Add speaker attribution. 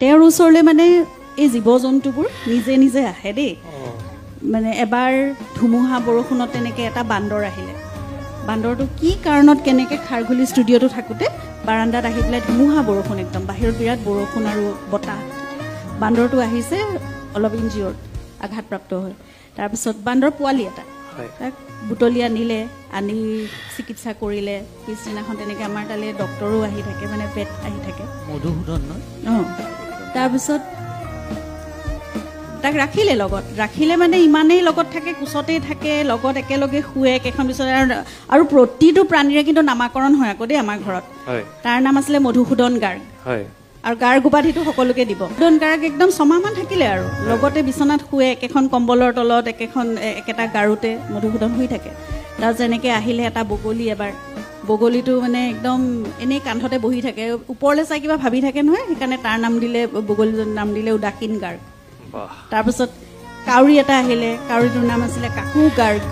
Speaker 1: তেওঁৰ ওচৰলৈ মানে এই জীৱ জন্তুবোৰ নিজে নিজে আহে দেই মানে এবাৰ ধুমুহা বৰষুণত তেনেকৈ এটা বান্দৰ আহিলে বান্দৰটো কি কাৰণত কেনেকৈ খাৰঘুলি ষ্টুডিঅ'টো থাকোঁতে বাৰাণ্ডাত আহি পেলাই ধুমুহা বৰষুণ একদম বাহিৰত বিৰাট বৰষুণ আৰু বতাহ বান্দৰটো আহিছে অলপ ইনজিঅ'ৰ্ড আঘাতপ্ৰাপ্ত হৈ তাৰপিছত বান্দৰ পোৱালি এটা তাক বুটলি আনিলে আনি চিকিৎসা কৰিলে পিছদিনাখন তেনেকৈ আমাৰ তালৈ ডক্টৰো আহি থাকে মানে পেট আহি থাকে
Speaker 2: মধুসূদন
Speaker 1: অঁ তাৰপিছত তাক ৰাখিলে মানে ইমানেই লগত থাকে কোচতেই থাকে লগত একেলগে শুৱে একেখন পিছতে আৰু প্ৰতিটো প্ৰাণীৰে কিন্তু নামাকৰণ হয় আকৌ দেই আমাৰ ঘৰত তাৰ নাম আছিলে মধুসূদন গাৰ্গ আৰু গাৰ্গ উপাধিটো সকলোকে দিব মধুসূদন গাৰ্গ একদম 6 মাহমান থাকিলে আৰু লগতে বিচনাত শুৱে একেখন কম্বলৰ তলত একেটা গাৰুতে মধুসূদন শুই থাকে তাৰপিছত এনেকৈ আহিলে এটা বগলী এবাৰ বগলীটো মানে একদম এনেই কান্ধতে বহি থাকে ওপৰলৈ চাই কিবা ভাবি থাকে নহয় সেইকাৰণে তাৰ নাম দিলে বগলীজনীৰ নাম দিলে উদাসীন গাৰ্গ তাৰপিছত কাউৰী এটা আহিলে কাউৰীটোৰ নাম আছিলে কাকু গাৰ্গ